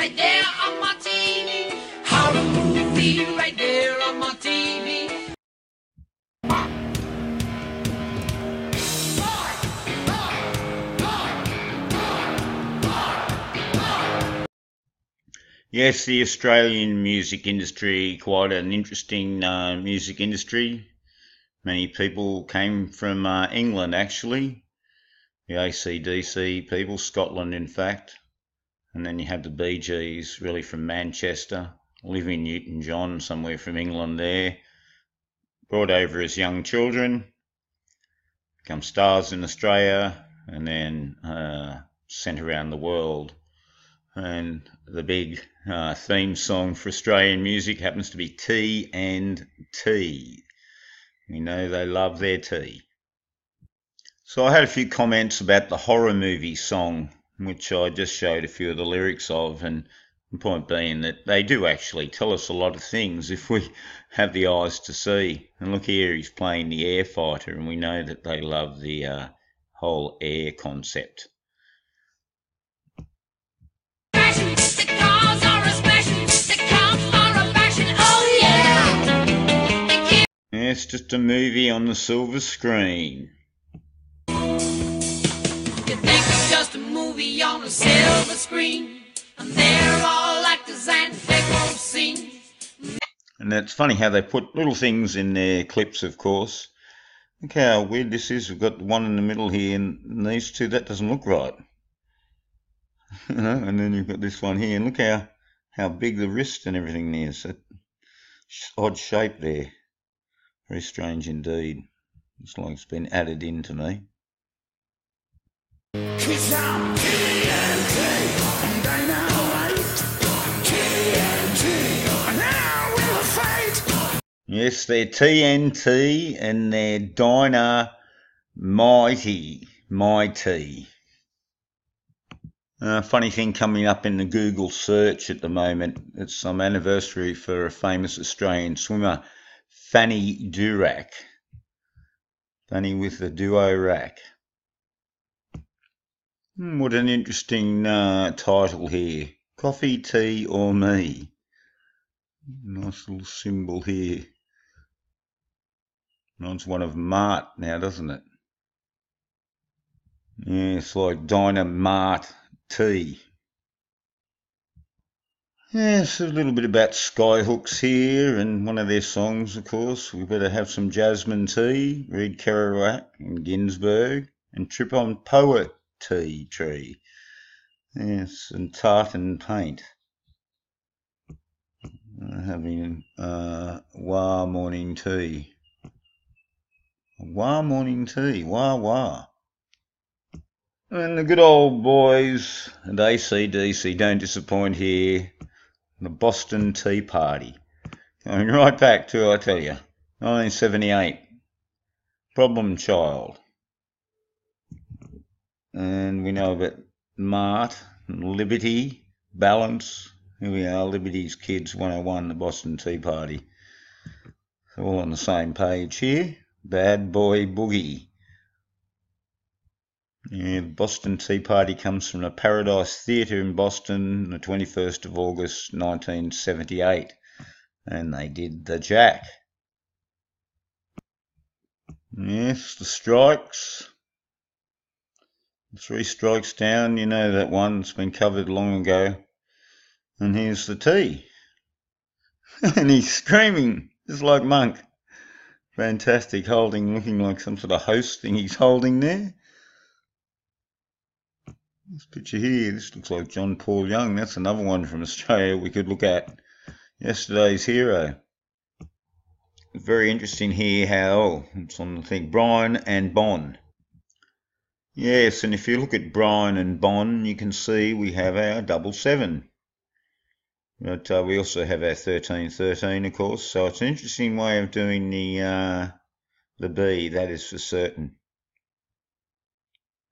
right there on my TV. Horror movie right there on my TV. Yes, the Australian music industry, quite an interesting music industry. Many people came from England, actually. The AC/DC people, Scotland in fact. And then you have the Bee Gees, really from Manchester. Olivia Newton-John, somewhere from England there. Brought over as young children. Become stars in Australia. And then sent around the world. And the big theme song for Australian music happens to be Tea and Tea. We know they love their tea. So I had a few comments about the horror movie song, which I just showed a few of the lyrics of, and the point being that they do actually tell us a lot of things if we have the eyes to see. And look here, he's playing the air fighter, and we know that they love the whole air concept. It's just a movie on the silver screen. You think it's just a movie on a silver screen, and they're all actors and they won't sing. And it's funny how they put little things in their clips, of course. Look how weird this is. We've got the one in the middle here, and these two, that doesn't look right. You know, and then you've got this one here, and look how big the wrist and everything is. That odd shape there. Very strange indeed. Looks like it's been added in to me. 'Cause I'm TNT, and I know TNT, and I will fight. Yes, they're TNT and they're Dynamite. Funny thing coming up in the Google search at the moment. It's some anniversary for a famous Australian swimmer, Fanny Durack. Fanny with the duo rack. What an interesting title here. Coffee, tea or me. Nice little symbol here. Reminds one of Mart now, doesn't it? Yeah, it's like Dynamite tea. Yes, a little bit about Skyhooks here, and one of their songs, of course. We better have some jasmine tea, read Kerouac and Ginsberg, and trip on poetry tree. Yes, and tartan paint. Having wah morning tea. Wah morning tea, wah wah. And the good old boys at AC/DC don't disappoint here. The Boston Tea Party. Going right back to, I tell you, 1978. Problem Child. And we know about Mart, Liberty, Balance. Here we are, Liberty's Kids 101, the Boston Tea Party. So all on the same page here. Bad Boy Boogie. Yeah, the Boston Tea Party comes from the Paradise Theatre in Boston, the 21st of August 1978, and they did the Jack. Yes, the Strikes. 3 Strikes Down, you know that one, it's been covered long ago. And here's the tea. And he's screaming, just like Monk. Fantastic, looking like some sort of host thing he's holding there. This picture here, this looks like John Paul Young. That's another one from Australia we could look at. Yesterday's hero. Very interesting here how it's on the thing, Brian and Bon. Yes, and if you look at Brian and Bon, you can see we have our 777. But we also have our 1313, of course. So it's an interesting way of doing the B, that is for certain.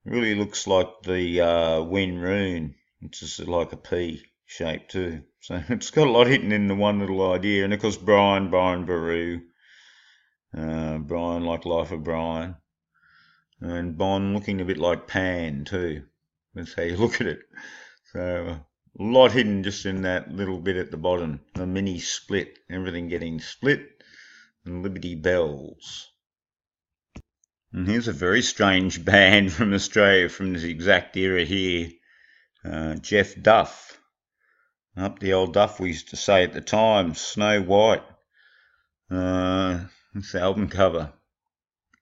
It really looks like the Win Rune, which is like a P shape too. So it's got a lot hidden in the one little idea. And of course Brian Baru, Brian like Life of Brian, and Bon looking a bit like Pan too. That's how you look at it. So A lot hidden just in that little bit at the bottom. The mini split, everything getting split, and Liberty Bells. And here's a very strange band from Australia from this exact era here. Jeff Duff. Up the old Duff we used to say at the time, Snow White. It's the album cover.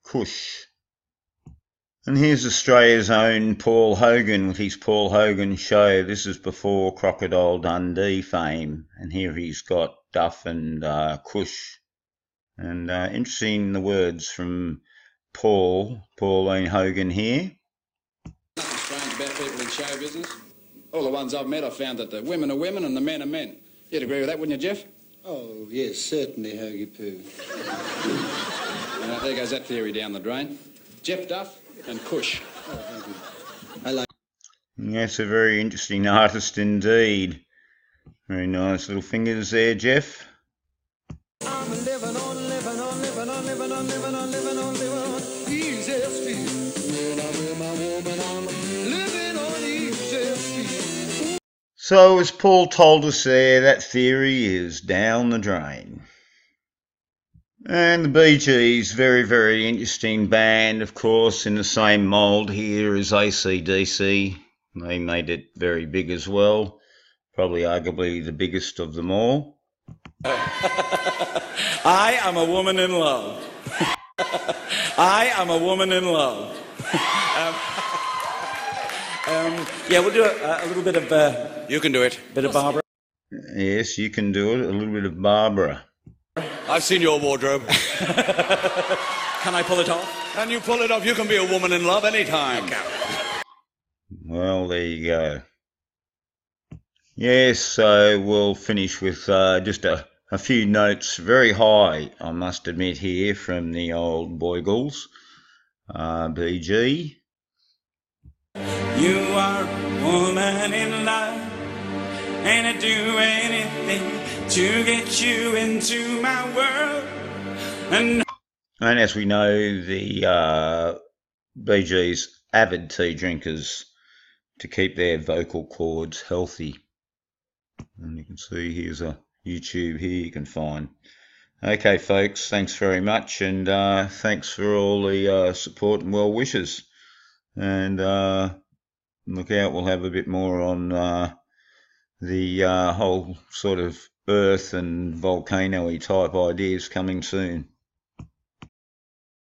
Kush. And here's Australia's own Paul Hogan with his Paul Hogan Show. This is before Crocodile Dundee fame. And here he's got Duff and Kush. And interesting the words from Pauline Hogan here. Nothing strange about people in show business. All the ones I've met, I've found that the women are women and the men are men. You'd agree with that, wouldn't you, Jeff? Oh, yes, certainly, Hoagie Poo. There goes that theory down the drain. Jeff Duff and Kush. Oh, thank you. I like. Yes, a very interesting artist indeed. Very nice little fingers there, Jeff. I'm living on, living on, living on, living on, living on, living on, living on easy street. When I'm with my woman, I'm living on easy street. So, as Paul told us there, that theory is down the drain. And the Bee Gees, very, very interesting band, of course, in the same mould here as AC/DC. They made it very big as well, probably arguably the biggest of them all. I am a woman in love. I am a woman in love. Yeah, we'll do a little bit of... You can do it. Bit of Barbara. Yes, you can do it, a little bit of Barbara. I've seen your wardrobe. Can I pull it off? Can you pull it off? You can be a woman in love anytime. Well, there you go. Yes, so we'll finish with just a few notes, very high, I must admit, here from the old Boygles, BG. You are a woman in love, and I'd do anything to get you into my world. And as we know, the Bee Gees avid tea drinkers to keep their vocal cords healthy. And you can see here's a YouTube here you can find. Okay, folks, thanks very much, and thanks for all the support and well wishes. And look out, we'll have a bit more on the whole sort of Earth and volcano-y type ideas coming soon.